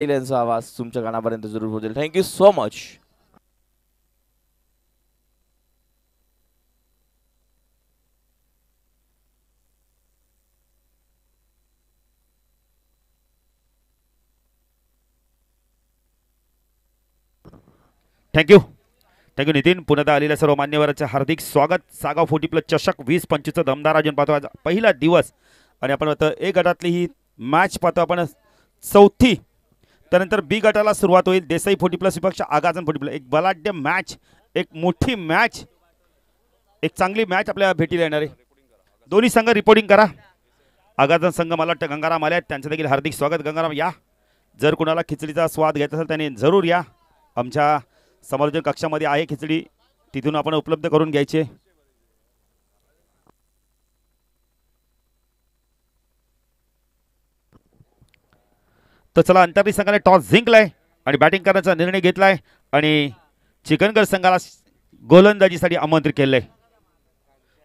यांचा आवाज तुमच्या कानापर्यंत जरूर पोहोचेल. Thank you so much. Thank you thank you Nitin. पुन्हा आलेल्या सर्व मान्यवरांचे हार्दिक स्वागत. सागाव 40+ चषक 20-25 दमदार आयोजन पाहतो. आज पहिला दिवस आणि आपण आता ए गटातली ही मॅच पाहतो आपण. चौथी त्यानंतर बी गटाला सुरुवात होईल. देसाई 40+ विपक्ष आगाजन 40+. एक बलाढ्य मॅच, एक मोठी मॅच, एक चांगली मॅच आपल्या भेटीला येणार आहे. दोन्ही संघ रिपोर्टिंग करा. आगाजन संघ मला वाटतं गंगाराम आले आहेत, त्यांचं देखील हार्दिक स्वागत. गंगाराम या. जर कुणाला खिचडीचा स्वाद घ्यायचा असेल त्याने जरूर या. आमच्या समालोचन कक्षामध्ये आहे खिचडी, तिथून आपण उपलब्ध करून घ्यायचे. तर चला, अंतर्गत संघाने टॉस जिंकलाय आणि बॅटिंग करण्याचा निर्णय घेतलाय आणि चिकनगड संघाला गोलंदाजीसाठी आमंत्रित केलंय.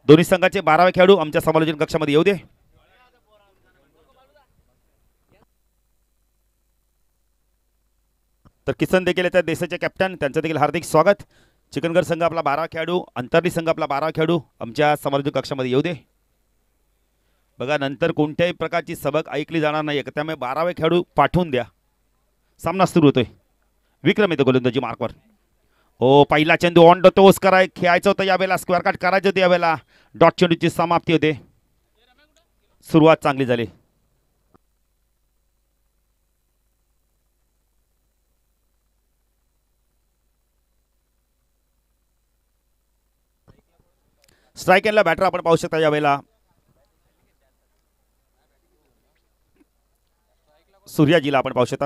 दोन्ही संघाचे 12वे खेळाडू आमच्या समालोचन कक्षामध्ये येऊ दे. तर किसन देखील येतात, देशाचे कॅप्टन, त्यांचं देखील हार्दिक स्वागत. चिकनगड संघ आपला 12वा खेळाडू, अंतर्गत संघ आपला 12वा खेळाडू आमच्या समालोचन कक्षामध्ये येऊ दे. बघा, नंतर कोणत्याही प्रकारची सबक ऐकली जाणार नाही, त्यामुळे 12वे खेळाडू पाठवून द्या. सामना सुरू होतोय. विक्रम येतो गोलंदाजी मार्कवर. हो, पहिला चेंडू ऑन द टोस खेळायचं होतं यावेळेला, स्क्वेअर कट करायचं होतं यावेळेला. डॉट चेंडूची समाप्ती होते. सुरुवात चांगली झाली. स्ट्राईक एंडला बॅटर आपण पाहू शकता यावेळेला सूर्याजीला आपण पाहू शकता.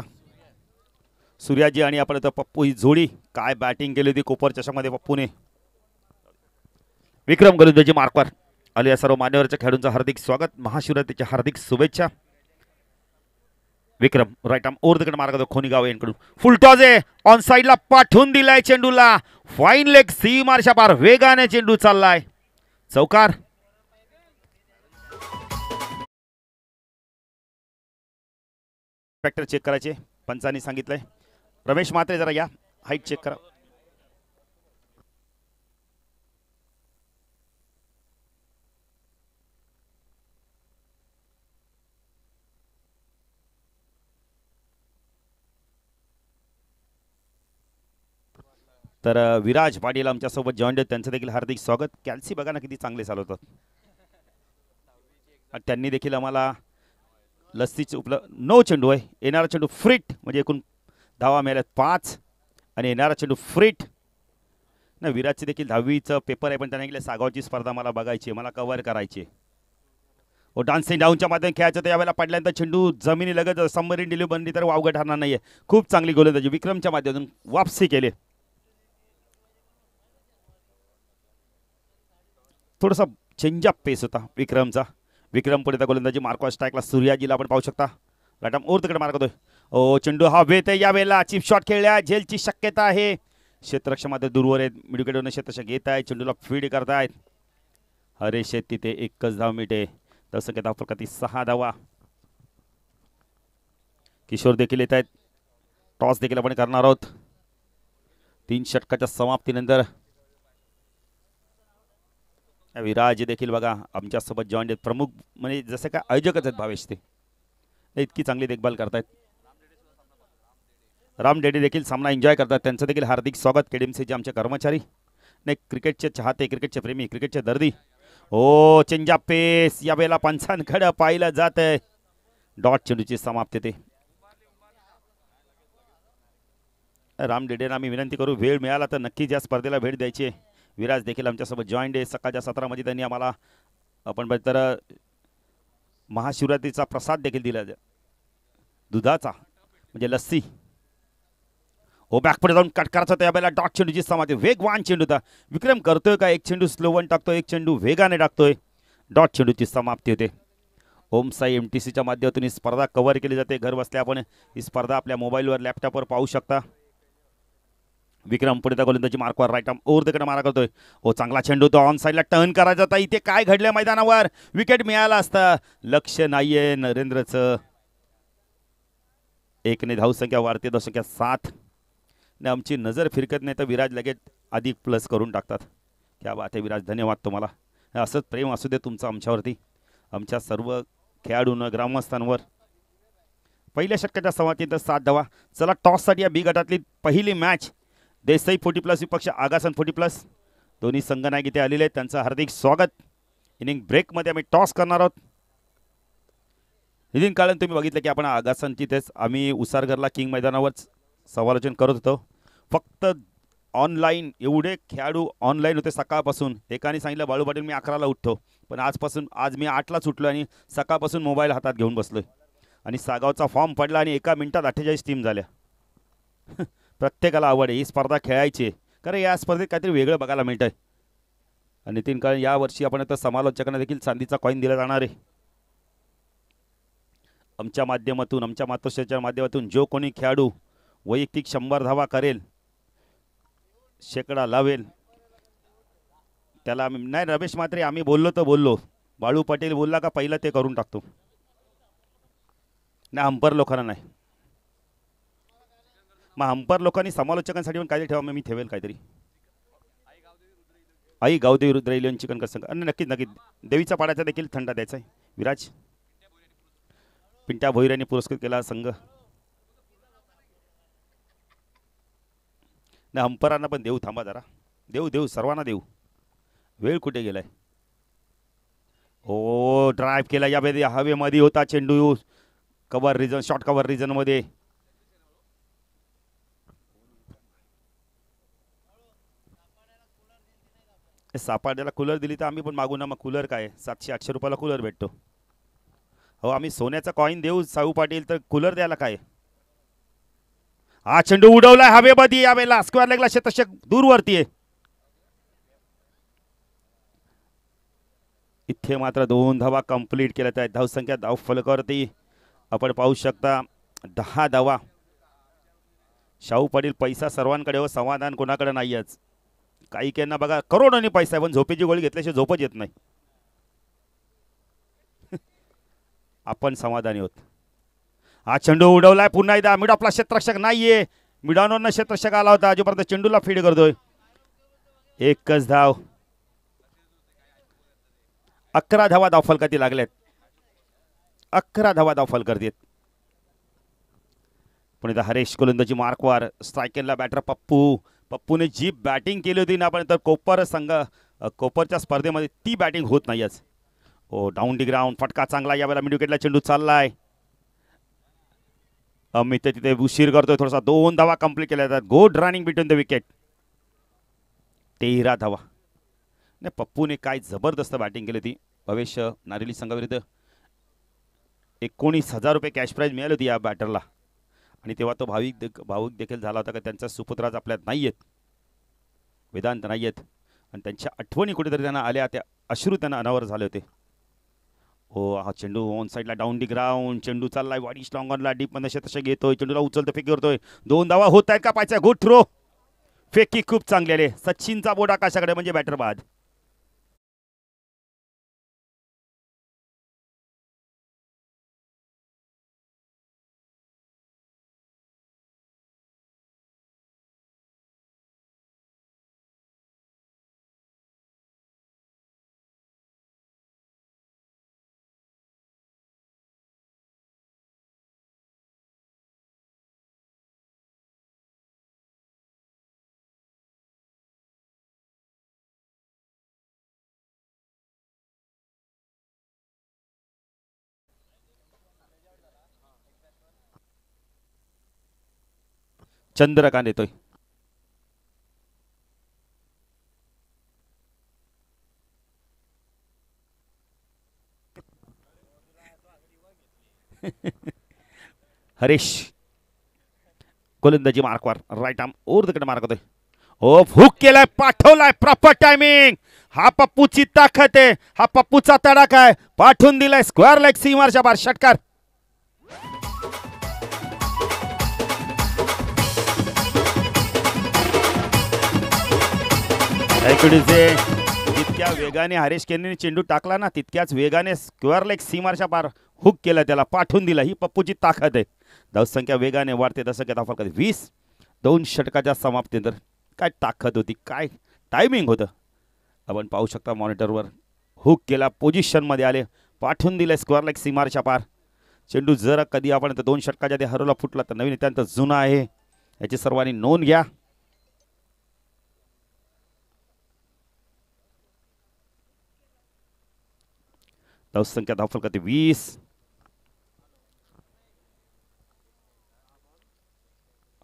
सूर्याजी आणि आपण आता पप्पू ही जोडी काय बॅटिंग केली होती कोपर चषकमध्ये पप्पूने. विक्रम गोलंदाजी मार्कवर आले. या सर्व मान्यवरच्या खेळाडूंचं हार्दिक स्वागत. महाशिवरात्रीच्या हार्दिक शुभेच्छा. Vikram right arm over the cut मार्ग खोनीगाव यांकडून फुल टॉस आहे, ऑन साईडला पाठवून दिलाय चेंडूला. फाईन लेग सीमारच्या पार वेगाने चेंडू चाललाय. चौकार. फॅक्टर चेक करायचे पंचांनी सांगितलंय. रमेश म्हात्रे जरा या, हाईट चेक करा. तर विराज पाटील आमच्यासोबत जॉईंट आहेत, त्यांचं देखील हार्दिक स्वागत. कॅल्सी बघा ना किती चांगले चालवतात. त्यांनी देखील आम्हाला लस्सीचे उपलब्ध चेंडू आहे. येणारा चेंडू फ्रीट म्हणजे एकूण धावा मिळाल्यात 5 आणि येणारा चेंडू फ्रीट ना. विराजचे देखील 10वीचं पेपर आहे, पण त्याने गेले सागावची स्पर्धा मला बघायची, मला कव्हर करायची. ओ डान्सिंग डाऊनच्या माध्यमातून खेळायचं तर यावेळेला पडल्यानंतर चेंडू जमिनी लगत सबमरीन डिलिव्हरी बनली तर वावगं ठरणार नाहीये. खूप चांगली गोलंदाजी विक्रमच्या माध्यमातून वापसी केली. थोडासा चेंजअप पेस होता विक्रमचा. विक्रम पुढे गोलंदाजी मार्कवर स्ट्राईकला सूर्याजीला आपण पाहू शकता. राईट ओव्हर तिकडे मार्कतोय. ओ चेंडू हा वेत आहे यावेळेला. चिप शॉट खेळल्या, झेलची शक्यता आहे. क्षेत्ररक्षणामध्ये दूरवर आहेत, मिडविकेटवरून क्षेत्ररक्षक येत आहेत, चेंडूला फीड करतायत. हरेश शेत तिथे एकच धाव मिळते. तसं की धावप्रगती 6 धावा. किशोर देखील येत आहेत. टॉस देखील आपण करणार आहोत. 3 षटकाच्या समाप्तीनंतर विराज देखील बघा आमच्यासोबत जॉईंट आहेत. प्रमुख म्हणजे जसे काय आयोजकच आहेत भावेश, ते इतकी चांगली देखभाल करतायत. राम डेडी देखील सामना एन्जॉय करतात, त्यांचं देखील हार्दिक स्वागत. केडीएमसीचे आमचे कर्मचारी नाही, क्रिकेटचे चाहते, क्रिकेटचे प्रेमी, क्रिकेटचे दर्दी. ओ चेंजा पेस यावेळेला पंचांकडे पाहिलं जात आहे. डॉट चेंडूची समाप्ती ते. राम डेडेंना आम्ही विनंती करू, वेळ मिळाला तर नक्कीच या स्पर्धेला भेट द्यायची. विराज देखील आमच्यासोबत जॉईंट आहे. सकाळच्या 17 त्यांनी आम्हाला आपण तर महाशिवरात्रीचा प्रसाद देखील दिला, दुधाचा म्हणजे लस्सी. ओ बॅकपुढे जाऊन कट करायचा होता यावेळेला. डॉट चेंडूची समाप्ती. वेगवान चेंडू होता. विक्रम करतोय का, एक चेंडू स्लो वन टाकतोय, एक चेंडू वेगाने टाकतोय. डॉट चेंडूची समाप्ती होते. ओम साई MTCच्या माध्यमातून ही स्पर्धा कव्हर केली जाते. घर बसल्या आपण ही स्पर्धा आपल्या मोबाईलवर लॅपटॉपवर पाहू शकता. विक्रम पुढे गोलंदाजी मार्कवर right arm over the cut मारा करतोय. हो चांगला चेंडू तो ऑन साईडला टर्न करायचा होता. इथे काय घडलं मैदानावर, विकेट मिळाला असता, लक्ष नाहीये नरेंद्रचं. 1 ने धावसंख्या वाढते, धावसंख्या 7 ने आमची नजर फिरकत नाही तर विराज लगेच अधिक प्लस करून टाकतात. क्या बात आहे विराज, धन्यवाद तुम्हाला. असंच प्रेम असू दे तुमचं आमच्यावरती, आमच्या सर्व खेळाडूंना, ग्रामस्थांवर. पहिल्या षटकाच्या समाप्तीनंतर 7 धावा. चला टॉससाठी या बी गटातली पहिली मॅच देसाई 40+ विपक्ष आगासन 40+. दोन्ही संघ नायक इथे आलेले आहेत, त्यांचं हार्दिक स्वागत. इनिंग ब्रेकमध्ये आम्ही टॉस करणार आहोत. नितीन काळन, तुम्ही बघितलं की आपण आगासनची तेच आम्ही उसारगरला किंग मैदानावर समालोचन करत होतो. फक्त ऑनलाईन एवढे खेळाडू ऑनलाईन होते सकाळपासून. एकाने सांगितलं बाळू पाटील मी 11ला उठतो, पण आज मी 8लाच उठलो आणि सकाळपासून मोबाईल हातात घेऊन बसलोय. आणि सागावचा फॉर्म पडला आणि एका मिनिटात 48 टीम झाल्या. प्रत्येकाला आवड आहे ही स्पर्धा खेळायची, कारण या स्पर्धेत काहीतरी वेगळं बघायला मिळतं आहे. नितीन काळन, यावर्षी आपण आता समालोचकांना देखील चांदीचा कॉईन दिला जाणार आहे. आमच्या माध्यमातून, आमच्या मातोश्रीच्या माध्यमातून जो कोणी खेळाडू वैयक्तिक 100 धावा करेल, शेकडा लावेल, त्याला आम्ही नाही. रमेश मात्रे, आम्ही बोललो तर बोललो, बाळू पाटील बोलला का पहिलं ते करून टाकतो. नाही, अंपर लोकांना नाही. मग अंपर लोकांनी समालोचकांसाठी पण काहीतरी ठेवा. मग मी ठेवेल काहीतरी. आई गावदेवी रुद्रैलियन चिकन कसं आणि नक्कीच नक्कीच देवीचा पाड्याचा देखील थंडा द्यायचा आहे. विराज पिंट्या भोईर यांनी पुरस्कृत केला संघ. नाही, अंपरांना पण देऊ, थांबा जरा. देऊ सर्वांना देऊ. वेळ कुठे गेलाय. हो, ड्राईव्ह केला या हवेमध्ये होता चेंडू. Cover region, short cover region मध्ये. सापाड्याला कूलर दिली तर आम्ही पण मागू ना. मग कूलर काय 700-800 रुपयाला कूलर भेटतो. हो, आम्ही सोन्याचा कॉईन देऊ साऊ पाटील, तर कूलर द्यायला काय. हा चेंडू उडवलाय हवेमध्ये, यावेळेला स्क्वेअर लेगला शतक दूरवरती आहे. इथे मात्र 2 धावा कंप्लीट केल्या आहेत. धावसंख्या धावफलकावरती आपण पाहू शकता 10 धावा. शाहू पाटील, पैसा सर्वांकडे हो, समाधान कोणाकडे नाहीच. काही काहींना बघा करोडोनी पैसा आहे, पण झोपेची गोळी घेतल्याशिवाय झोपच येत नाही. आपण समाधानी होत. हा चेंडू उडवलाय पुन्हा एकदा. मिड आपला क्षेत्ररक्षक नाहीये, मिडानोरनं क्षेत्ररक्षक आला होता, जोपर्यंत चेंडूला फीड करतोय. एकच धाव. 11 धावा धावफलकाती लागल्यात. 11 धावा धावफलकात. पण इथं हरेश गोलंदाजी मार्कवर. स्ट्रायकरला बॅटर पप्पूने जी बॅटिंग केली होती ना आपण, तर कोपरच्या स्पर्धेमध्ये ती बॅटिंग होत नाहीच. ओ, डाऊन दी ग्राउंड, फटका चांगला यावेळेला मिड विकेटला चेंडू चाललाय. अमित तिथे उशीर करतोय थोडासा. 2 धावा कंप्लीट केल्या जातात. Good running between the wicket. 13 धावा. नाही, पप्पूने काय जबरदस्त बॅटिंग केली होती. भविष्य नारिली संघाविरुद्ध 19,000 रुपये कॅश प्राईज मिळाली होती या बॅटरला. आणि तेव्हा तो भावुक देखील झाला होता, की त्यांचा सुपुत्र आज आपल्यात नाही आहेत, वेदांत नाही आहेत. आणि त्यांच्या आठवणी कुठेतरी त्यांना आल्या, त्या अश्रू त्यांना अनावर झाले होते. हो, हा चेंडू ऑन साईडला डाऊन दी ग्राउंड. चेंडू चाललाय वाडी स्ट्रॉंगरला, डीपमध्ये क्षेत्ररक्षक घेतोय, चेंडूला उचलतो, फेकी करतोय. 2 धावा होत आहेत का पाहायचा. Good throw. फेकी खूप चांगली आले. सचिनचा बोट आकाशाकडे म्हणजे बॅटर बाद. चंद्रकांत येतोय. हरीश गोलंदाजी मार्कवर, राईट आर्म ओर तिकडे मार्क होतोय. हो, हुक केलाय, पाठवलाय, प्रॉपर टायमिंग. हा पप्पूची ताकद आहे, हा पप्पूचा तडाखा आहे. पाठवून दिलाय स्क्वेअर लेग सीमारच्या बाहेर. षटकार. जितक्या वेगाने हरेश केनीने चेंडू टाकला ना, तितक्याच वेगाने स्क्वेअर लेग सीमारच्या पार हुक केला, त्याला पाठवून दिला. ही पप्पूची ताकद आहे. धावसंख्या वेगाने वाढते. धावसंख्या धावफलकात 20. 2 षटकाच्या समाप्तीनंतर काय ताकद होती, काय टायमिंग होतं. आपण पाहू शकता मॉनिटरवर. हुक केला, पोझिशनमध्ये आले, पाठवून दिले स्क्वेअर लेग सीमारेषा पार. चेंडू जर कधी आपण 2 षटकाच्या ते हरवला फुटला तर नवीन अत्यंत जुना आहे, याची सर्वांनी नोंद घ्या. धावसंख्या धावफलकात 20.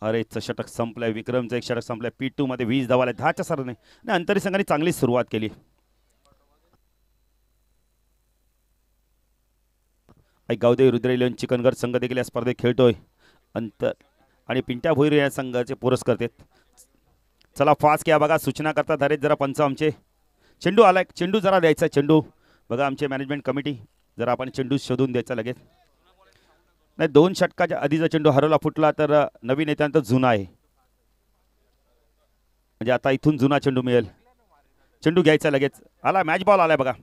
हरेचं षटक संपलंय, विक्रमचं एक षटक संपलंय. P2 मध्ये 20 धावा आल्या 10च्या सराने आणि अंतरी संघाने चांगली सुरुवात केली. गावदेवी रुद्र इलेव्हन चिकनगड संघ देखील या स्पर्धेत खेळतोय. अंतर आणि पिंट्या भोईर या संघाचे पुरस्कार देत. चला फास्ट घ्या बघा, सूचना करतात हरेच जरा पंच आमचे. चेंडू आलाय, चेंडू जरा द्यायचा. चेंडू बघा आमचे मॅनेजमेंट कमिटी, जरा आपण चेंडू शोधून द्यायचा लगेच. नाही, 2 षटकाच्या आधीचा चेंडू हरवला फुटला तर नवीन येत्यानंतर जुना आहे, म्हणजे आता इथून जुना चेंडू मिळेल. चेंडू घ्यायचा लगेच. आला मॅच बॉल आलाय बघा.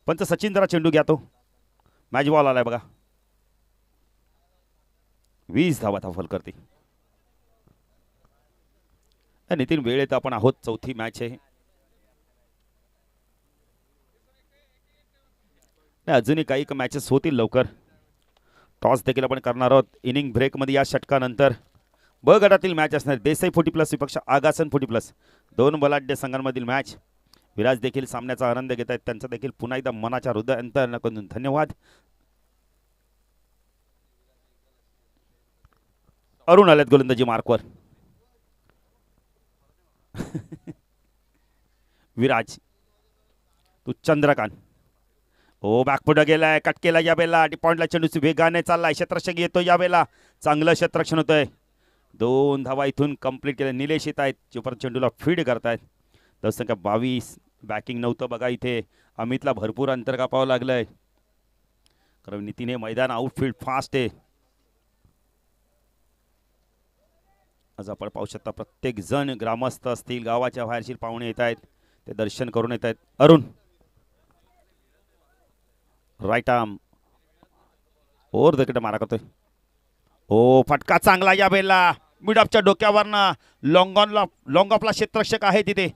पंच सचिन जरा चेंडू घ्या, तो मॅच बॉल आलाय बघा. 20 धावा धावफल करते. नितीन वेळेत आपण आहोत, चौथी मॅच आहे. अजूनही काही मॅचेस होतील लवकर. टॉस देखील आपण करणार आहोत इनिंग ब्रेकमध्ये. या षटकानंतर ब गटातील मॅच असणार. देसाई 40+ विपक्ष आगासन 40+. 2 बलाढ्य संघांमधील मॅच. विराज देखील सामन्याचा आनंद घेत आहेत, त्यांचा देखील पुन्हा एकदा मनाच्या हृदयातून धन्यवाद. अरुण आलेत गोलंदाजी मार्कवर. विराज, तू चंद्रकांत. हो बॅकफुट गेलाय, कट केला या बेला. पॉइंटला चेंडू वेगाने चाललाय, क्षेत्ररक्षक येतो या बेला. चांगलं क्षेत्ररक्षण होतंय. 2 धावा इथून कंप्लीट केल्या. निलेश येत आहेत, जे परत चेंडूला फीड करतायत. धावसंख्या 22. बॅकिंग नव्हतं बघा इथे. अमितला भरपूर अंतर कापावं लागलंय, कारण नितीन हे मैदान आउटफील्ड फास्ट आहे. आज आपण पाहू शकता प्रत्येक जण, ग्रामस्थ असतील, गावाच्या बाहेरशील पाहुणे येत आहेत, ते दर्शन करून येत आहेत. अरुण राईट आर्म ओर दकडे मारा करतोय. ओ फटका चांगला या बेलला. मिडअपच्या डोक्यावरनं लॉंग ऑफला क्षेत्ररक्षक आहे तिथे.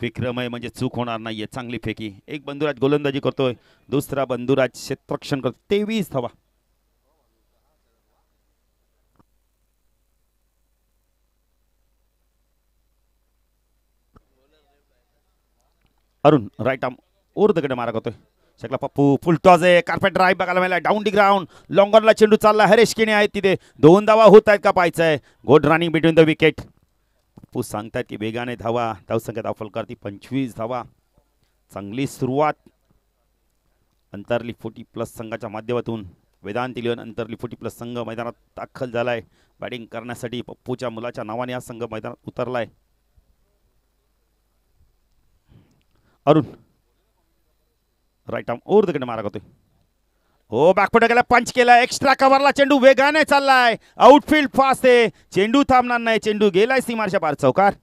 विक्रमय म्हणजे चूक होणार नाहीये. चांगली फेकी. एक बंधुराज गोलंदाजी करतोय, दुसरा बंधुराज क्षेत्ररक्षण करतो. 23 धावा. अरुण राईट आर्म ओर दकडे मारा करतोय. शकला पप्पू फुल टॉस आहे. कार्पेट ड्राईव्ह बघायला मिळाला. Down the ground. लॉंगॉनला चेंडू चालला. हरेश किणे आहेत तिथे. 2 धावा होत आहेत का पाहायचं आहे. Good running between the wicket. Pappu सांगतात की वेगाने धावा. धावसंख्या धावफल करती 25 धावा. चांगली सुरुवात. अंतरली 40+ संघाच्या माध्यमातून वेदांत इलेव्हन अंतरली 40+ संघ मैदानात दाखल झालाय. बॅटिंग करण्यासाठी पप्पूच्या मुलाच्या नावाने हा संघ मैदानात उतरलाय. अरुण राईट आर्म ओर दकडे मारा करतोय. हो बॅकफुट गेला, पंच केला. एक्स्ट्रा कव्हरला चेंडू वेगाने चाललाय. आउटफील्ड फास्ट आहे. चेंडू थांबणार नाही. चेंडू गेलाय सीमारेषा पार. चौकार.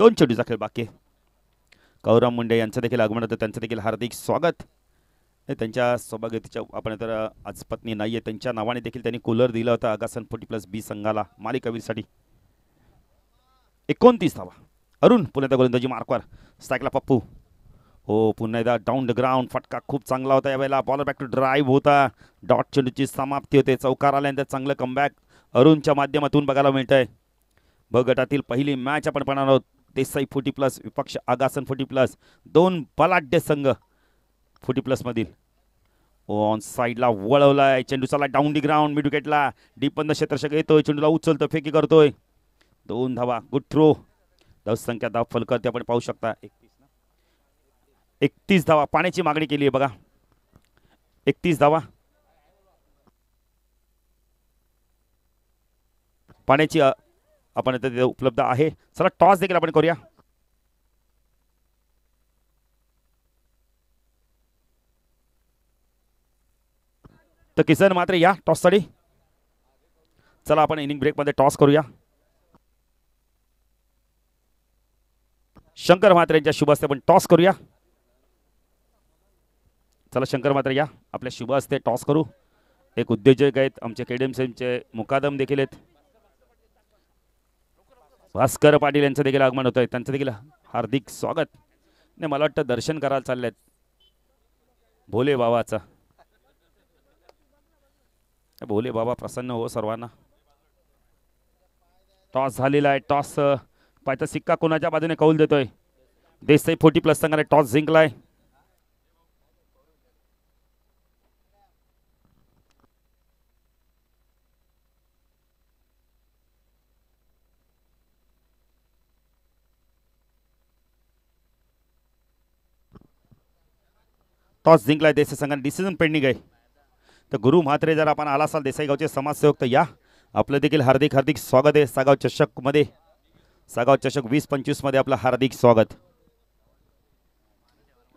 दोन चेंडूचा खेळ बाकी. कौरव मुंडे यांचं देखील आगमन होतं, त्यांचं देखील हार्दिक स्वागत. त्यांच्या सौभाग्यतेच्या आपण तर आज पत्नी नाही आहे, त्यांच्या नावाने देखील त्यांनी कूलर दिला होता आगासन 40+ बी संघाला मालिकावीरसाठी. 29 धावा. अरुण पुन्हा एकदा गोलंदाजी मार्कवर. स्ट्राईकला पप्पू. हो पुन्हा एकदा डाऊन द ग्राउंड. फटका खूप चांगला होता यावेळेला. बॉलर बॅक टू ड्राईव्ह होता. डॉट चेंडूची समाप्ती होते. चौकार आल्यानंतर चांगलं कमबॅक अरुणच्या माध्यमातून बघायला मिळतंय. ब गटातील पहिली मॅच आपण पाहणार आहोत. देसाई 40+ विपक्ष आगासन 40+. 2 बलाढ्य संघ 40+ मधील. ऑन साईडला वळवलाय. चेंडू चालला डाऊन दी ग्राउंड. मिड विकेटला. डीप बंद क्षेत्ररक्षक येतोय. चेंडूला उचलतो, फेकी करतोय. 2 धावा. Good throw. धावसंख्या धावफल करते आपण पाहू शकता 31 धावा. पाण्याची मागणी केली आहे बघा. 31 धावा. पाण्याची आपण तिथे उपलब्ध आहे. चला टॉस देखील आपण करूया. तर किसन मात्र या टॉससाठी. चला आपण इनिंग ब्रेकमध्ये टॉस करूया. शंकर म्हात्रे यांच्या शुभ हस्ते आपण टॉस करूया. चला शंकर म्हात्रे या, आपल्या शुभ हस्ते टॉस करू. एक उद्योजक आहेत आमचे KDM मुकादम देखील आहेत. भास्कर पाटील यांचं देखील आगमन होत आहे, त्यांचं देखील हार्दिक स्वागत. नाही मला वाटतं दर्शन करायला चाललेत भोले बाबाचा. भोले बाबा प्रसन्न हो सर्वांना. टॉस झालेला आहे. टॉस पायचा सिक्का कोणाच्या बाजूने कौल देतोय. देसाई 40+ संघाने टॉस जिंकलाय. टॉस जिंकलाय देसाई संघाने. डिसिजन पेंडिंग आहे. तर गुरु म्हात्रे जर आपण आला असाल देसाई गावचे समाजसेवक तर या, आपलं देखील हार्दिक हार्दिक स्वागत आहे सागाव चषक मध्ये. सागाव चषक 20-25 मध्ये आपलं हार्दिक स्वागत.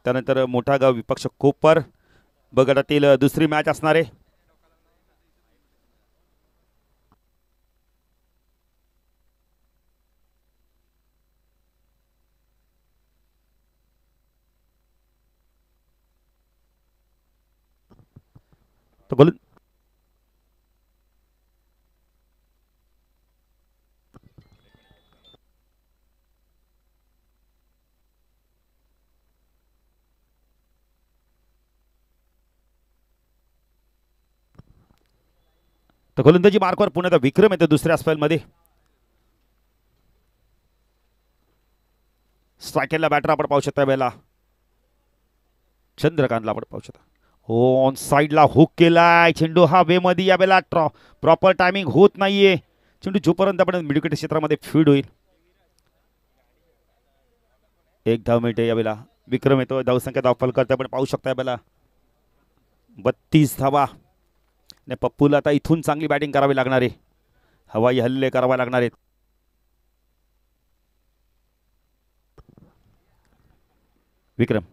त्यानंतर मोठा गाव विपक्ष कोपर ब गटातील दुसरी मॅच असणार आहे. तो बोल तर गोलंदाजी मार्कवर पुण्याचा विक्रम येतो दुसऱ्या स्पेलमध्ये. स्ट्रायकेला बॅटर आपण पाहू शकता वेळेला चंद्रकांतला आपण पाहू शकता. हो ऑन साइडला हुक केलाय चेंडू हा वेमध्ये या वेळेला प्रॉपर टायमिंग होत नाहीये. चेंडू जोपर्यंत आपण मिडविकेट क्षेत्रामध्ये फीड होईल. एक धाव मिळते यावेळेला. विक्रम येतो धावसंख्या धावफल करते आपण पाहू शकता यावेळेला 32 धावा. ने पप्पूला आता इथून चांगली बॅटिंग करावी लागणार आहे. हवाई हल्ले करावे लागणार आहेत. विक्रम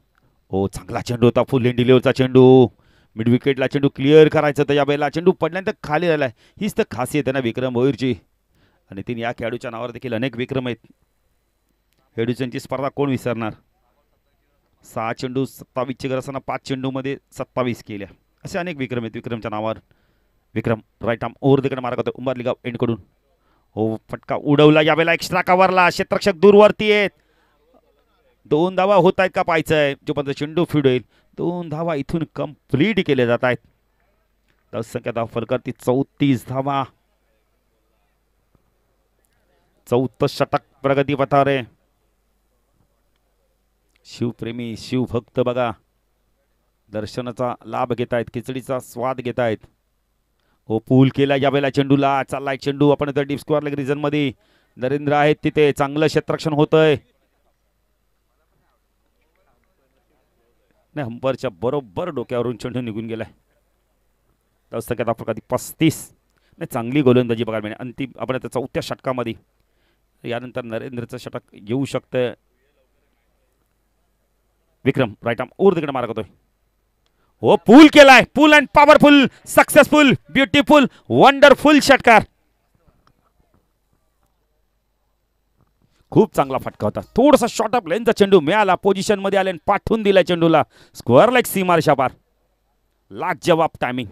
हो चांगला चेंडू होता. फुल लेन डिलिव्हरचा चेंडू. मिड विकेटला चेंडू क्लिअर करायचं तर या वेळेला चेंडू पडल्यानंतर खाली राहिलाय. हीच तर खासियत आहे ना विक्रम भोईरची. आणि तीन या खेळाडूच्या नावावर देखील अनेक विक्रम आहेत. हेडुचनची स्पर्धा कोण विसरणार. 6 चेंडू 27 ची गरज असताना 5 चेंडूमध्ये 27 केल्या. असे अनेक विक्रम आहेत विक्रमच्या नावावर. विक्रम राईट आर्म ओव्हर तिकडे मारत होता उंबारली गाव एंड कडून. हो फटका उडवला यावेळेला एक्स्ट्रा कव्हरला. क्षेत्ररक्षक दूरवरती आहेत. 2 धावा होत आहेत का पाहायचंय. जोपर्यंत चेंडू फीड होईल 2 धावा इथून कंप्लीट केले जात आहेत. धावसंख्या धावफल करती 34 धावा. 14 षटक प्रगती पथावर आहे. शिवप्रेमी शिवभक्त बघा दर्शनाचा लाभ घेत आहेत. खिचडीचा स्वाद घेत आहेत. हो पूल केला यावेळेला चेंडूला. चाललाय चेंडू आपण तर डीप स्क्वेअर लेग रिजन मध्ये नरेंद्र आहेत तिथे. चांगलं क्षेत्ररक्षण होतंय. नाही हंपरच्या बरोबर डोक्यावरून चेंडू निघून गेलाय. धावसंख्या धावफल 35. नाही चांगली गोलंदाजी बघायला मिळेल. अंतिम आपण आता 4थ्या षटकामध्ये. यानंतर नरेंद्रचं षटक येऊ शकतं. विक्रम राईट आर्म ओव्हर तिकडे मारत होतोय. हो पूल केलाय. Pull and powerful successful beautiful wonderful षटकार. खूप चांगला फटका होता. थोडासा शॉर्ट ऑफ लेनचा चेंडू मिळाला. पोझिशन मध्ये आले पाठवून दिला चेंडूला. स्क्वेअर लाईक सीमारशा पार. लाजवाब टायमिंग.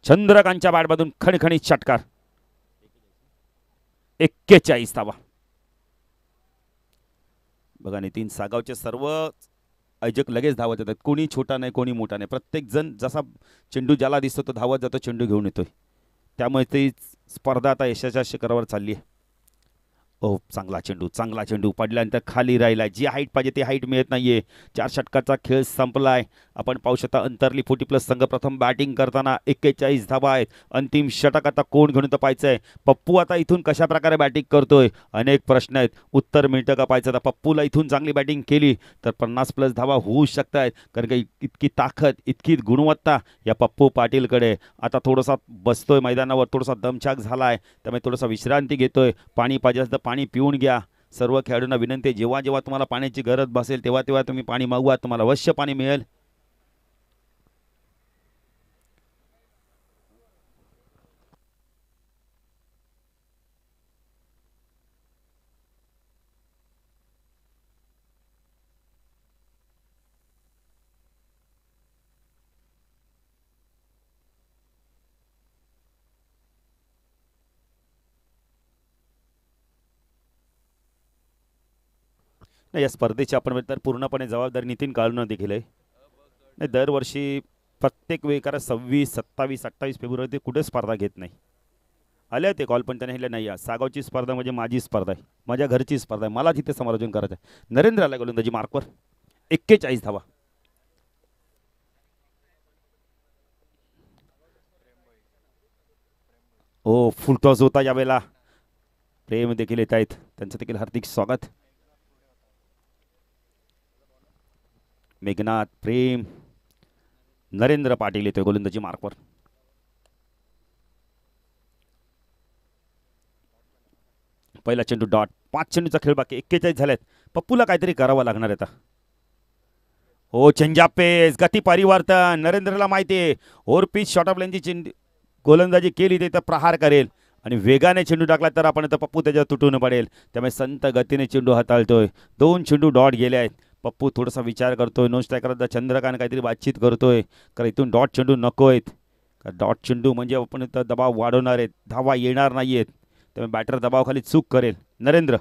चंद्रकांतच्या बॅटमधून खणखणीत षटकार. 41 धावा. बघा नितीन सागावचे सर्व आयोजक लगेच धावत येतात. कोणी छोटा नाही कोणी मोठा नाही. प्रत्येक जण जसा चेंडू ज्याला दिसतो तो धावत जातो चेंडू घेऊन येतोय. त्यामुळे ती स्पर्धा आता यशाच्या शिखरावर चालली आहे. ओ चांगला चेंडू पडल्यानंतर खाली राहिला. जी हाईट पाहिजे ती हाईट मिळत नाहीये. 4 षटकाचा खेळ संपलाय. आपण पाहू शकता अंतरली 40+ संघ प्रथम बॅटिंग करताना 41 धावा आहेत. अंतिम षटक आता कोण घेऊन तर पाहायचंय. पप्पू आता इथून कशा प्रकारे बॅटिंग करतोय अनेक प्रश्न आहेत. उत्तर मिळतं का पाहायचं. आता पप्पूला इथून चांगली बॅटिंग केली तर 50+ धावा होऊ शकतात. कारण की इतकी ताकद इतकी गुणवत्ता या पप्पू पाटीलकडे. आता थोडासा बसतोय मैदानावर. थोडासा दमछाक झालाय. त्यामुळे थोडासा विश्रांती घेतोय. पाणी पाहिजे असतं पाणी पिऊन घ्या. सर्व खेळाडूंना विनंती जेव्हा जेव्हा तुम्हाला पाण्याची गरज भासेल तेव्हा तेव्हा तुम्ही पाणी मागवा. तुम्हाला अवश्य पाणी मिळेल. नाही, या स्पर्धेची आपण तर पूर्णपणे जबाबदारी नितीन काळून देखील आहे. नाही, दरवर्षी प्रत्येक वेळी कारण 26, 27, 28 फेब्रुवारी ते कुठे स्पर्धा घेत नाही. आले ते कॉल पण त्याने म्हटलं नाही, सागावची स्पर्धा म्हणजे माझी स्पर्धा आहे, माझ्या घरची स्पर्धा आहे, मला तिथे समालोचन करायचं आहे. नरेंद्र आला गोलंदाजी मार्कवर 41 धावा. ओ फुल टॉस होता यावेळेला. प्रेम देखील येत आहेत, त्यांचं देखील हार्दिक स्वागत. मेघनाथ, प्रेम, नरेंद्र पाटील येतोय गोलंदाजी मार्कवर. पहिला चेंडू डॉट. 5 चेंडूचा खेळ बाकी, 41 झालेत. पप्पूला काहीतरी करावं लागणार आता. हो चेंजअप पेस, गती परिवर्तन. नरेंद्रला माहिती आहे ओव्हर पिच शॉर्ट ऑफ लाईनची चेंडू गोलंदाजी केली ते तर प्रहार करेल आणि वेगाने चेंडू टाकला तर आपण पप्पू त्याच्यावर तुटून पडेल. त्यामुळे संत गतीने चेंडू हाताळतोय. 2 चेंडू डॉट गेले आहेत. पप्पू थोडासा विचार करतोय. नो स्ट्रायकर चंद्रकांत काहीतरी बातचीत करतोय, कारण इथून डॉट चेंडू नको आहेत. डॉट चेंडू म्हणजे आपण इथं दबाव वाढवणार आहेत, धावा येणार नाही आहेत. त्यामुळे बॅटर दबावाखाली चूक करेल. नरेंद्र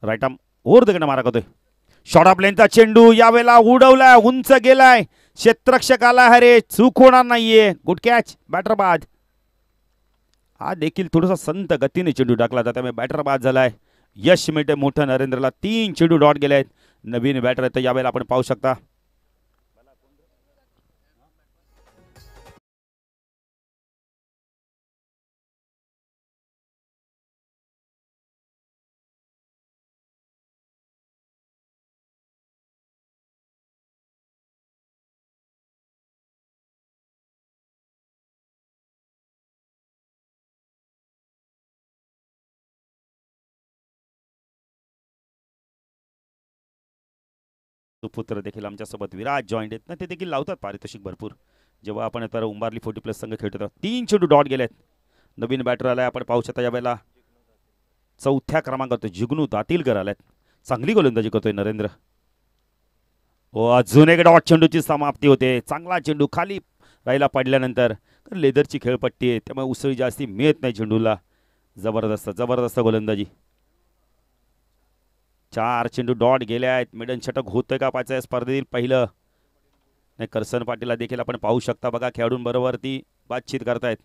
राईट आर्म ओव्हर दगड मारा करतोय. शॉर्ट ऑफ लेनचा चेंडू यावेळेला उडवलाय, उंच गेलाय, क्षेत्ररक्षकाला हरे, चूक होणार नाहीये. गुड कॅच, बॅटर बाद. हा देखील थोडासा संत गतीने चेंडू टाकला होता, त्यामुळे बॅटर बाद झालाय. यश मिळते मोठं नरेंद्रला. 3 चेंडू डॉट गेले आहेत. नवीन बॅटर आहे तर यावेळेला आपण पाहू शकता. पुत्र देखील आमच्यासोबत विराज जॉईंट आहेत ना, ते देखील लावतात पारितोषिक भरपूर जेव्हा आपण आता उंबारली 40+ संघ खेळतो. 3 चेंडू डॉट गेलेत. नवीन बॅटर आलाय, आपण पाहू शकता यावेळेला 4थ्या क्रमांकावर जिग्नू दातीलकर आल्यात. चांगली गोलंदाजी करतोय नरेंद्र. हो अजून एक डॉट चेंडूची समाप्ती होते. चांगला चेंडू खाली राहिला पडल्यानंतर, लेदरची खेळपट्टी आहे त्यामुळे उसळी जास्ती मिळत नाही चेंडूला. जबरदस्त जबरदस्त गोलंदाजी. 4 चेंडू डॉट गेले आहेत. मिडन षटक होतंय का पाहायचं स्पर्धेतील पहिलं. नाही, करसन पाटीलला देखील आपण पाहू शकता बघा, खेळाडूंबरोबर ती बातचीत करतायत.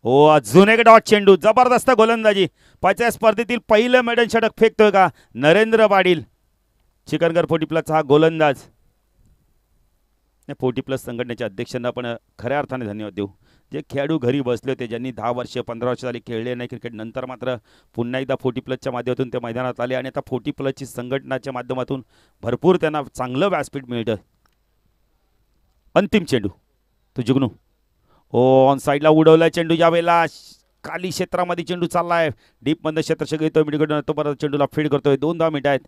हो अजून एक डॉट चेंडू, जबरदस्त गोलंदाजी. पाहायचं स्पर्धेतील पहिलं मिडन षटक फेकतोय का नरेंद्र पाटील. चिकनगर 40+ हा गोलंदाज. 40+ संघटनेच्या अध्यक्षांना आपण खऱ्या अर्थाने धन्यवाद देऊ. जे खेळाडू घरी बसले होते, ज्यांनी 10 वर्ष 15 वर्ष झाली खेळले नाही क्रिकेट, नंतर मात्र पुन्हा एकदा 40+च्या माध्यमातून ते मैदानात आले आणि आता 40+ची संघटनाच्या माध्यमातून भरपूर त्यांना चांगलं व्यासपीठ मिळतं. अंतिम चेंडू तो जुगनू. हो ऑन साईडला उडवलाय चेंडू. यावेळेला खाली क्षेत्रामध्ये चेंडू चाललाय. डीपमध्ये क्षेत्ररक्षक येतोय, मिडकडून तो परत चेंडूला फीड करतोय. 2 धाव मिनिट आहेत.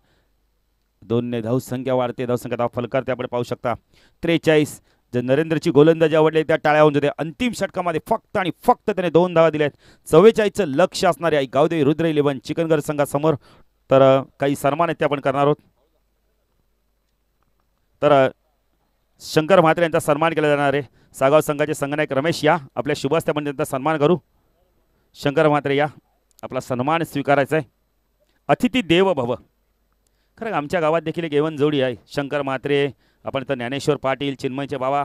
2ने धावसंख्या वाढते, धावसंख्या धाव फलकारते आपण पाहू शकता. 43. जर नरेंद्रची गोलंदाजी आवडली त्या टाळ्या होऊन जाते. अंतिम षटकामध्ये फक्त आणि फक्त त्याने 2 धावा दिल्या आहेत. 44चं लक्ष असणारे आई गावदेवी रुद्र 11 चिकनगर संघासमोर. तर काही सन्मान आहेत ते आपण करणार आहोत. तर शंकर म्हात्रे यांचा सन्मान केला जाणार आहे. सागाव संघाचे संघनायक रमेश या आपल्या शुभ हस्ते आपण त्यांचा सन्मान करू. शंकर म्हात्रे या, आपला सन्मान स्वीकारायचा आहे. अतिथी देव भव. खरं आमच्या गावात देखील एक एवन जोडी आहे. शंकर म्हात्रे, आपण तर ज्ञानेश्वर पाटील चिन्मयचे बाबा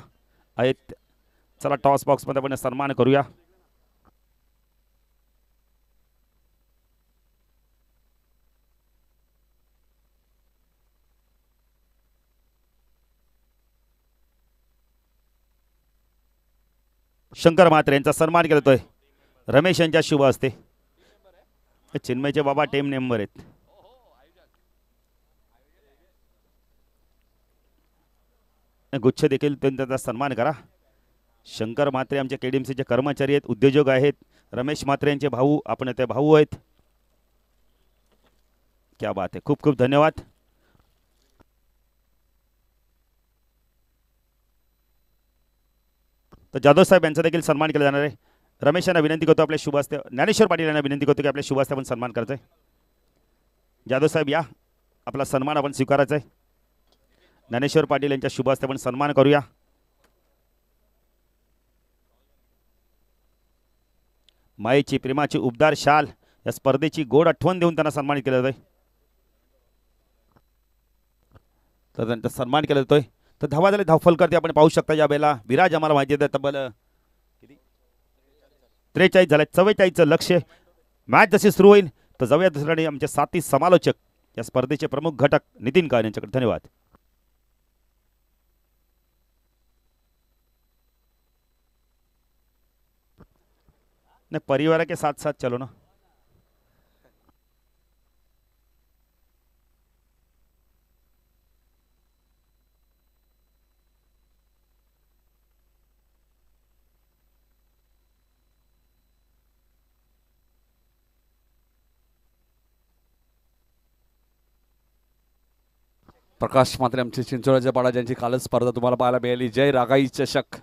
आहेत. चला टॉस बॉक्समध्ये आपण सन्मान करूया. शंकर म्हात्रे यांचा सन्मान केला जातोय रमेश यांच्या शुभ हस्ते. चिन्मयचे बाबा टीम मेंबर आहेत. गुच्छ देखील त्यांचा सन्मान करा. शंकर म्हात्रे आमच्या KDMCचे कर्मचारी आहेत, उद्योजक आहेत. रमेश म्हात्रे यांचे भाऊ, आपण ते भाऊ आहेत. क्या बात आहे, खूप खूप धन्यवाद. तर जाधव साहेब यांचा देखील सन्मान केला जाणार आहे. रमेश यांना विनंती करतो आपल्या शुभ हस्ते, ज्ञानेश्वर पाटील यांना विनंती करतो की आपल्या शुभ हस्ते आपण सन्मान करायचा आहे. जाधव साहेब या, आपला सन्मान आपण स्वीकारायचा आहे. ज्ञानेश्वर पाटील यांच्या शुभ हस्ते आपण सन्मान करूया. मायेची प्रेमाची उबदार शाल या स्पर्धेची गोड आठवण देऊन त्यांना सन्मानित केलं जातं. तर त्यांचा सन्मान केला जातोय. तर धावा झाले धावफलकर आपण पाहू शकता या वेळेला. विराज आम्हाला माहिती आहे तब्बल 43 झाले. 44चं लक्ष्य. मॅच जशी सुरू होईल तर जाऊया दुसऱ्याने आमचे साथी समालोचक या स्पर्धेचे प्रमुख घटक नितीन काळे यांच्याकडे. धन्यवाद. नहीं, परिवार के साथ साथ चलो ना. प्रकाश मात्रे आमचे चिंचोळ्याच्या पाडा ज्यांची कालच स्पर्धा तुम्हाला पाहायला मिळाली. जय रागाई चषक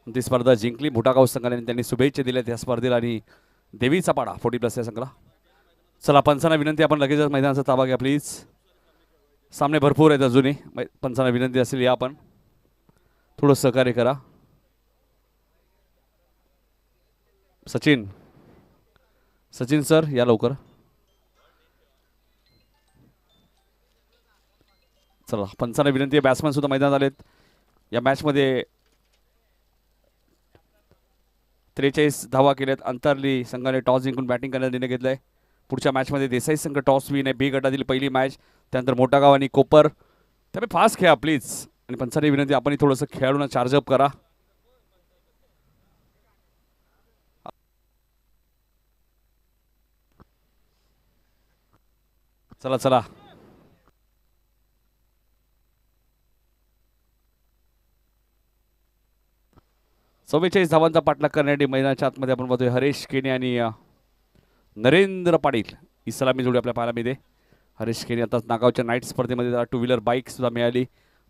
ती स्पर्धा जिंकली. भुटागाव संघाने त्यांनी शुभेच्छा दिल्या त्या स्पर्धेला. आणि देवीचा पाडा 40+ या संघाला. चला पंचांना विनंती आपण लगेचच मैदानाचा ताबा घ्या प्लीज. सामने भरपूर आहेत अजूनही. पंचांना विनंती असेल या आपण थोडं सहकार्य करा. सचिन सर या लवकर. चला पंचांना विनंती आहे. बॅट्समॅन सुद्धा मैदानात आलेत. या मॅचमध्ये 43 धावा केल्यात. अंतरली संघाने टॉस जिंकून बॅटिंग करण्याचा निर्णय घेतलाय. पुढच्या मॅचमध्ये देसाई संघ टॉस विन आहे. बी गटातील पहिली मॅच. त्यानंतर मोठागाव आणि कोपर. त्यामुळे फास्ट खेळा प्लीज. आणि पंचांनी विनंती आपण थोडंसं खेळाडूंना चार्जअप करा. चला चला. चव्वेचाळीस धावांचा पाठलाग करण्यासाठी मैदानाच्या आतमध्ये आपण पाहतोय हरेश केने आणि नरेंद्र पाटील ही सलामी जोडी आपल्या पाहायला मिळते. हरेश केने आता नागावच्या नाईट स्पर्धेमध्ये त्याला 2 व्हीलर बाईक सुद्धा मिळाली.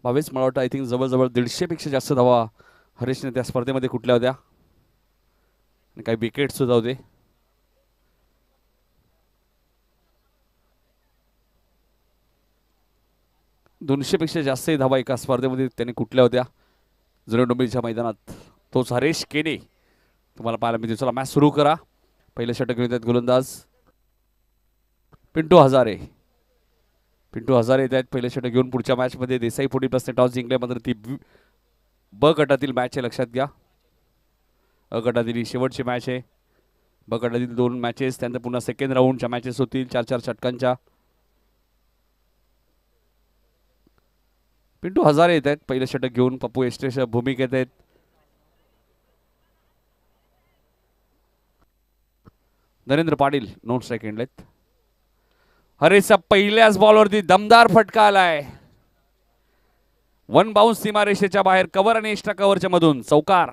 22 मला वाटतं आय थिंक जवळजवळ 150पेक्षा जास्त धावा हरेशने त्या स्पर्धेमध्ये कुठल्या होत्या. आणि काही विकेट सुद्धा होते. दोनशेपेक्षा जास्त धावा एका स्पर्धेमध्ये त्यांनी कुठल्या होत्या जुनेडोंबिवलीच्या मैदानात. तोच हरेश केने तुम्हाला पाहायला मिळते. चला मॅच सुरू करा. पहिलं षटक घेऊन येतात गोलंदाज पिंटू हजारे. येत आहेत पहिलं षटक घेऊन. पुढच्या मॅचमध्ये देसाई 40+ टॉस जिंकल्या. मात्र ती ब गटातील मॅच आहे लक्षात घ्या. अ गटातील ही शेवटची मॅच आहे. ब गटातील 2 मॅचेस. त्यानंतर पुन्हा सेकंड राऊंडच्या मॅचेस होतील 4-4 षटकांच्या. पिंटू हजारे येत आहेत पहिलं षटक घेऊन. पप्पू एस्ट्रेच्या भूमिकेत आहेत. नरेंद्र पाटील नोट सेकंड आहेत. हरेशचा पहिल्याच बॉलवरती दमदार फटका आलाय. 1 बाउन्स सीमारेषेच्या बाहेर. कव्हर आणि एक्स्ट्रा कव्हरच्या मधून चौकार.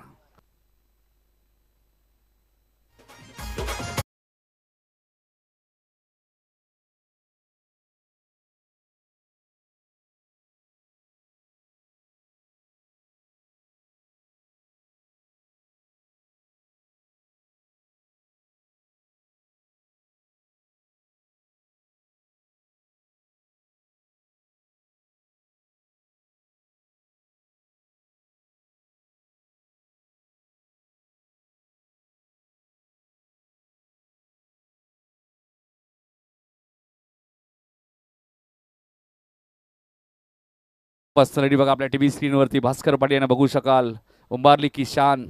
पर्सनॅलिटी बघा आपल्या टीव्ही स्क्रीनवरती. भास्कर पाटील यांना बघू शकाल. उंबारली किशान.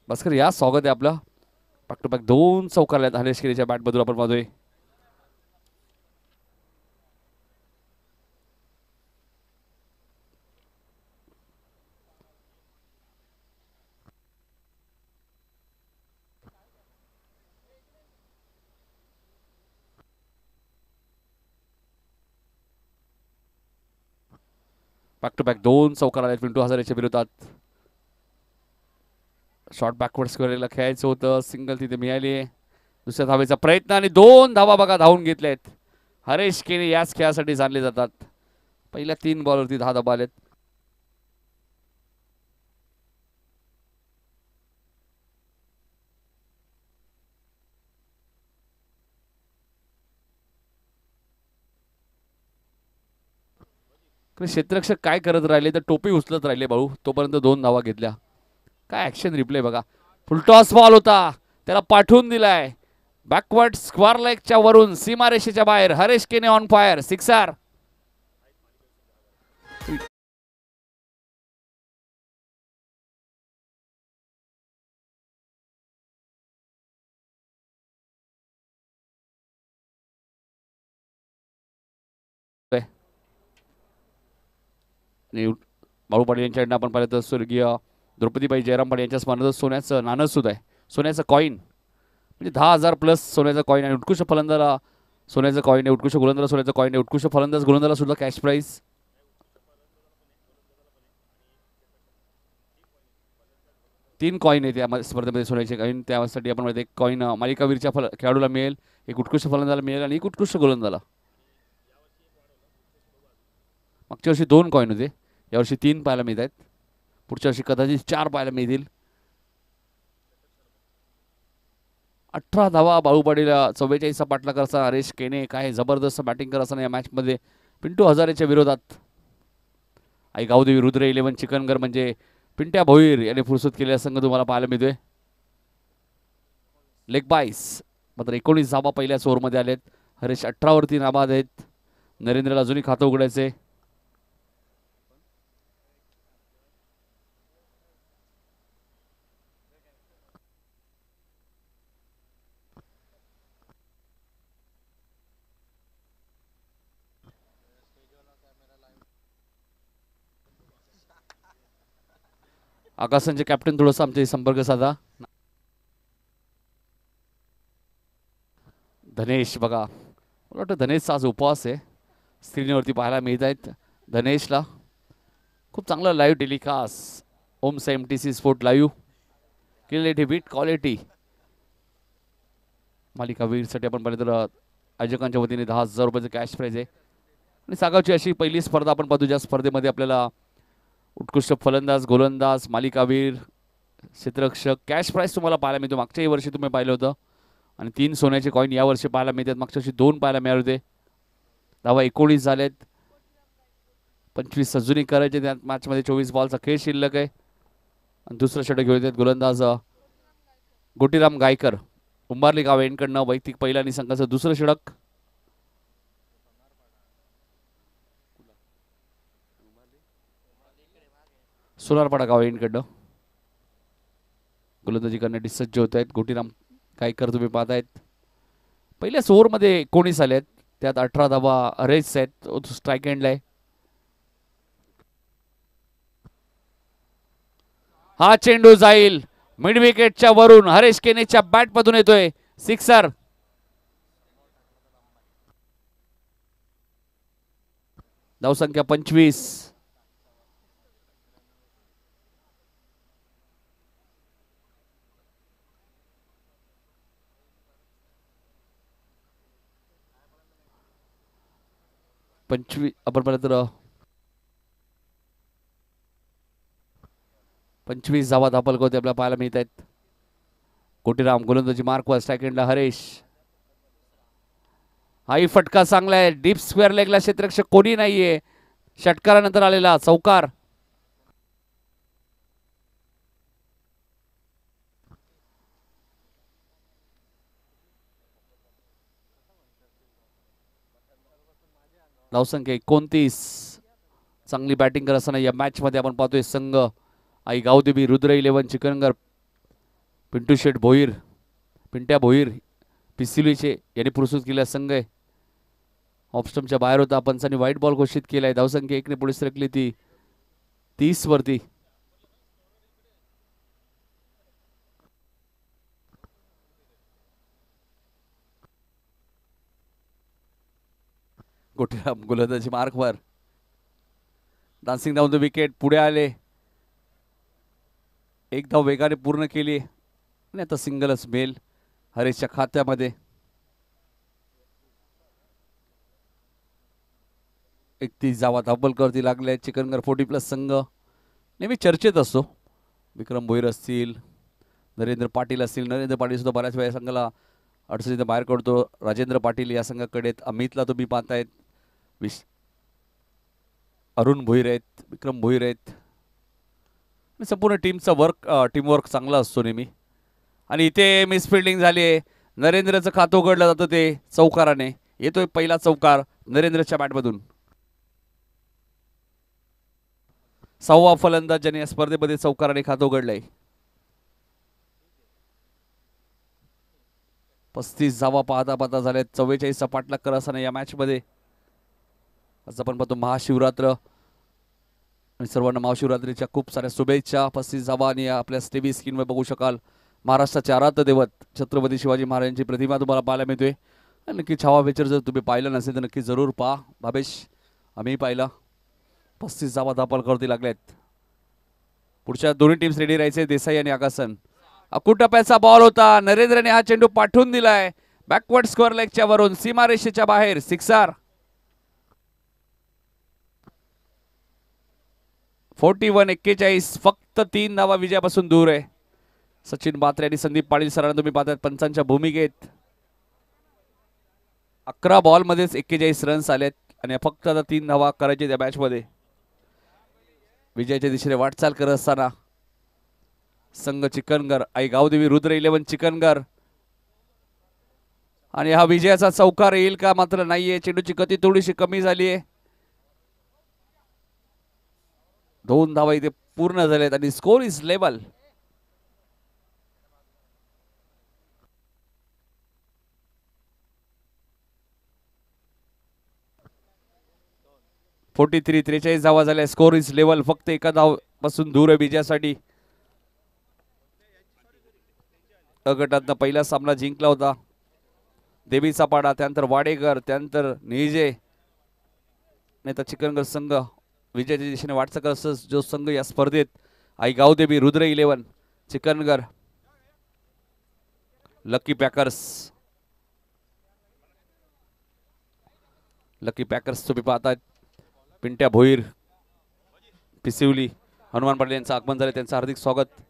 भास्कर या स्वागत आहे आपलं. बॅक टू बॅक 2 चौकार आहेत हरेश केनेच्या बॅट मधून आपण पाहतोय. बॅक टू बॅक 2 चौकार आले पिंटू हजारेच्या विरोधात. शॉर्ट बॅकवर्ड स्क्वेअरला खेळायचं होतं. सिंगल तिथे मिळाली. दुसऱ्या धावेचा प्रयत्न आणि 2 धावा बघा धावून घेतल्यात. हरेश केने याच खेळासाठी जाणले जातात. पहिल्या 3 बॉलवरती 10 धावा आलेत. क्षेत्ररक्षक काय करत राहिले तर टोपी उचलत राहिले भाऊ. तोपर्यंत 2 धावा घेतल्या. काय ऍक्शन रिप्ले बघा. फुल टॉस बॉल होता. त्याला पाठवून दिलाय. बॅकवर्ड स्क्वेअर लेगच्या वरून सीमारेषेच्या बाहेर Haresh Kene on fire sixer. Balu Patil यांच्याकडनं आपण पाहिलं तर स्वर्गीय द्रौपदीबाई जयराम पाटील यांच्या स्मरणार्थ सोन्याचं नाणं सुद्धा आहे, सोन्याचं कॉईन म्हणजे 10,000 प्लस सोन्याचं कॉईन आणि उत्कृष्ट फलंदाला सोन्याचं कॉईन आहे, उत्कृष्ट गोलंदाज सोन्याचं कॉईन आहे, उत्कृष्ट फलंदाज गोलंदाजला सुद्धा कॅश प्राइज. तीन कॉईन आहे त्या स्पर्धेमध्ये सोन्याचे कॉईन. त्यासाठी आपण एक कॉईन मालिकावीरच्या खेळाडूला मिळेल, एक उत्कृष्ट फलंदाजाला मिळेल आणि एक उत्कृष्ट गोलंदाजाला. मागच्या वर्षी 2 कॉईन होते, यावर्षी 3 पाहायला मिळत आहेत. पुढच्या वर्षी कदाचित 4 पाहायला मिळतील. 18 धावा बाळू पाटीलला 44 पाठलाग करताना हरेश केने काय जबरदस्त बॅटिंग करत असताना या मॅचमध्ये पिंटू हजारेच्या विरोधात आई गावदेवी रुद्र 11 चिकनगर म्हणजे पिंट्या भोईर याने फुरसूत केलेला संघ तुम्हाला पाहायला मिळतोय. लेग बाईस मात्र 19 धावा पहिल्याच ओव्हरमध्ये आलेत. हरेश 18 वरती नाबाद आहेत. नरेंद्रला अजूनही खातं उघडायचे. आकाशांचे कॅप्टन थोडंसं आमचे संपर्क साधा. धनेश बघा, मला वाटतं धनेशचा आज उपवास आहे, स्क्रीनवरती पाहायला मिळत आहेत. धनेशला खूप चांगला लाईव्ह टेलिकास्ट ओमसा MTC स्पोर्ट लाईव्ह केलेली बीट क्वालिटी मालिका वीरसाठी आपण पाहिलं तर आयोजकांच्या वतीने 10,000 रुपयाचं कॅश प्राइज आहे. आणि सागावची अशी पहिली स्पर्धा आपण पाहतो ज्या स्पर्धेमध्ये आपल्याला उत्कृष्ट फलंदाज गोलंदाज मालिकावीर क्षेत्ररक्षक कॅश प्राइज तुम्हाला पाहायला मिळतो. मागच्याही वर्षी तुम्ही पाहिलं होतं आणि 3 सोन्याचे कॉईन यावर्षी पाहायला मिळतात. मागच्या वर्षी 2 पाहायला मिळाले होते. धावा 19 झालेत, 25 अजूनही करायचे. त्या मॅचमध्ये 24 बॉलचा खेळ शिल्लक आहे आणि दुसरं षटक घेऊन येतात गोलंदाज गोटीराम गायकर उंबारली गाव यांकडनं वैयक्तिक पहिला आणि संघाचं दुसरं षटक. सोनारपाडा गाव यांकडनं गोलंदाजी करण्यासाठी सज्ज होत आहेत. गोटीराम गायकर तुम्ही पाहतायत. पहिल्याच ओव्हरमध्ये 19 आले आहेत, त्यात 18 धावा हरेश आहेत, स्ट्राईक एंडला आहे. हा चेंडू जाईल मिड विकेटच्या वरून हरेश केनेच्या बॅट मधून येतोय सिक्सर. धावसंख्या 25. आपण पाहिलं तर 25 धावा धापल होते आपल्याला पाहायला मिळत आहेत. कोटीराम गोलंदाजी मार्कवर सेकंडला हरेश. हाही फटका चांगला आहे, डीप स्क्वेअर लेगला क्षेत्ररक्षक कोणी नाहीये. षटकारानंतर आलेला चौकार. धावसंख्या 29. चांगली बॅटिंग करत असताना या मॅच मध्ये आपण पाहतोय संघ आई गावदेवी रुद्र 11 चिकनगर पिंटू शेठ भोईर पिंट्या भोईर पिसिलीचे यांनी पुरस्कृत केलेला संघ आहे. ऑफस्टमच्या बाहेर होता, पंचांनी व्हाईट बॉल घोषित केलाय. धावसंख्या 1 ने पुढे सरकली ती 30 वरती. गोटीराम गोलंदाजी मार्कवर डान्सिंग डाऊन द विकेट पुढे आले. एक धाव वेगाने पूर्ण केली आणि आता सिंगलच मेल हरेशच्या खात्यामध्ये. 31 धावा धावपलकरती लागल्या. चिकनगर 40+ संघ नेहमी चर्चेत असतो. विक्रम भोईर असतील, नरेंद्र पाटील असतील. नरेंद्र पाटील सुद्धा बऱ्याच वेळा संघाला अडचणीत बाहेर काढतो. राजेंद्र पाटील या संघाकडे अमितला तुम्ही पाहतायत. अरुण भोईर आहेत, विक्रम भोईर आहेत. संपूर्ण टीमचा टीमवर्क चांगला असतो नेहमी. आणि इथे मिसफिल्डिंग झाली आहे. नरेंद्रचं खातं उघडलं जातं ते चौकाराने. येतोय पहिला चौकार नरेंद्रच्या बॅटमधून. 6वा फलंदाज ज्याने या स्पर्धेमध्ये चौकाराने खातं उघडलंय. 35 धावा पाहता पाहता झाल्यात. 44 पाठलाग कर असताना या मॅच मध्ये आज आपण पाहतो महाशिवरात्र आणि सर्वांना महाशिवरात्रीच्या खूप साऱ्या शुभेच्छा. 35 धावा आणि आपल्या टीव्ही स्क्रीनवर बघू शकाल महाराष्ट्राचे आराध्य दैवत छत्रपती शिवाजी महाराजांची प्रतिमा तुम्हाला पाहायला मिळतोय. नक्की छावा पिक्चर जर तुम्ही पाहिलं नसेल तर नक्की जरूर पहा. भावेश आम्ही पाहिला. 35 धावा धापल करती लागल्यात. पुढच्या दोन्ही टीम्स रेडी राहायचे. देसाई आणि आकाशन. अकुटप्याचा बॉल होता. नरेंद्रने हा चेंडू पाठवून दिलाय बॅकवर्ड स्क्वेअर लेगच्या वरून सीमारेषेच्या बाहेर. सिक्सर. 41-41 फक्त 3 धावा विजयापासून दूर आहे. सचिन बात्रे आणि संदीप पाटील सरांना तुम्ही पाहताय पंचांच्या भूमिकेत. 11 बॉल मध्येच 41 रन्स आलेत आणि फक्त आता 3 धावा करायचे त्या मॅच मध्ये. विजयाच्या दिशेने वाटचाल करत असताना संघ चिकनगर आई गावदेवी रुद्र 11 चिकनगर. आणि हा विजयाचा चौकार येईल का मात्र नाहीये. चेंडूची गती थोडीशी कमी झाली आहे. 2 धावा इथे पूर्ण झालेत आणि स्कोर इज लेवल. फोर्टी 43 धावा झाल्या. Score is level. फक्त एका धाव पासून दूर आहे विजयासाठी. अ गटातला पहिला सामना जिंकला होता देवीचा पाडा, त्यानंतर वाडेकर, त्यानंतर निजे, नाही तर चिकनगर संघ विजयाच्या दिशेने वाटचाल करत असतो. जो संघ या स्पर्धेत आई गावदेवी रुद्र 11 चिकनगर लकी पॅकर्स. लकी पॅकर्स तुम्ही पाहतात. पिंट्या भोईर पिसिवली हनुमान पाटील यांचं आगमन झाले. त्यांचं हार्दिक स्वागत.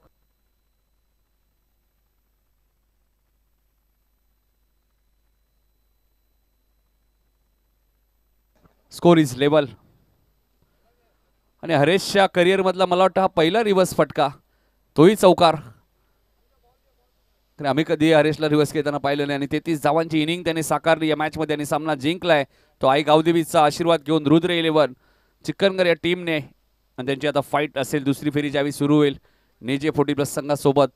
Score is level. आणि हरेशच्या करिअर मधला मला वाटतं हा पहिला रिव्हर्स फटका, तोही चौकार. आम्ही कधी हरेशला रिव्हर्स घेताना पाहिलं नाही आणि 33 धावांची इनिंग त्याने साकारली या मॅच मध्ये आणि सामना जिंकलाय. तो आई गावदेवीचा आशीर्वाद घेऊन रुद्र 11 चिकनगर या टीमने. आणि त्यांची आता फाईट असेल दुसरी फेरी ज्यावेळी सुरू होईल नेजे 40+ संघासोबत.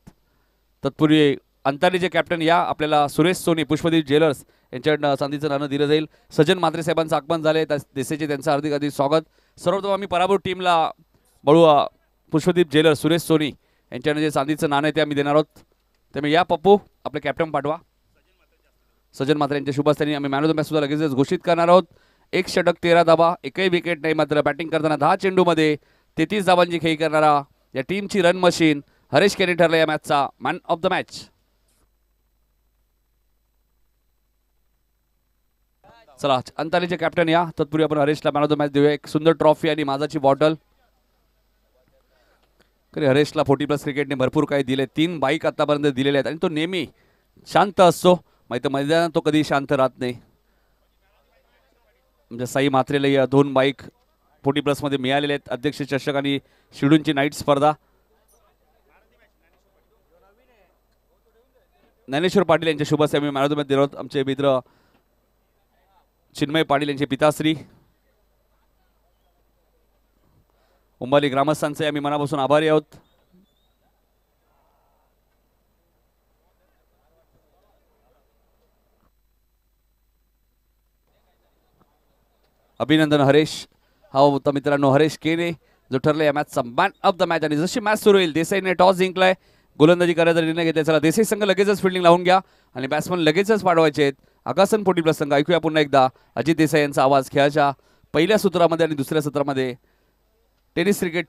तत्पूर्वी अंतारीचे कॅप्टन या आपल्याला सुरेश सोनी पुष्पदीप ज्वेलर्स यांच्याकडनं चांदीचं नाणं दिलं जाईल. सजन म्हात्रे साहेबांचं आगमन झाले. देसाईचे त्यांचं हार्दिक हार्दिक स्वागत. सर्वप्रथम आम्ही पराभूत टीमला बळूआ पुष्पदीप ज्वेलर्स सुरेश सोनी यांच्याकडनं जे चांदीचं नाणं आहे ते आम्ही देणार आहोत. त्यामुळे या पप्पू आपले कॅप्टन पाठवा. सजन म्हात्रे यांच्या शुभ हस्ते आम्ही मॅन ऑफ द मॅच सुद्धा लगेचच घोषित करणार आहोत. 1 षटक 13 धावा, एकही विकेट नाही. मात्र बॅटिंग करताना 10 चेंडूमध्ये 33 धावांची खेळी करणारा या टीमची रन मशीन हरेश केनी ठरला या मॅचचा मॅन ऑफ द मॅच. चला अंतालीचे कॅप्टन या. तत्पूर्वी आपण हरेशला मॅन ऑफ द मॅच देऊया. एक सुंदर ट्रॉफी आणि माझाची बॉटल. हरेशला 40+ क्रिकेटने भरपूर काही दिले. 3 बाईक आतापर्यंत दिलेले आहेत आणि तो नेहमी शांत असतो. माहिती मैदानात तो कधी शांत राहत नाही. म्हणजे साई म्हात्रेला या 2 बाईक 40+ मध्ये मिळालेले आहेत. अध्यक्ष चषक आणि शिडूंची नाईट स्पर्धा. ज्ञानेश्वर पाटील यांच्या शुभ हस्ते आम्ही मॅन ऑफ द मॅच देणार आहोत. आमचे मित्र चिन्मय पाटील यांचे पिताश्री उंबाली ग्रामस्थांचे आम्ही मनापासून आभारी आहोत. अभिनंदन हरेश. हा होता मित्रांनो हरेश केने जो ठरला या मॅचचा मॅन ऑफ द मॅच. आणि जशी मॅच सुरू होईल देसाईने टॉस जिंकलाय. गोलंदाजी करायचा निर्णय घेतला. चला देसाई संघ लगेचच फिल्डिंग लावून घ्या आणि बॅट्समन लगेचच पाठवायचे आहेत. आकाशन 40+ संघ. ऐकूया पुन्हा एकदा अजित देसाई यांचा आवाज खेळाच्या पहिल्या सत्रामध्ये आणि दुसऱ्या सत्रामध्ये टेनिस क्रिकेट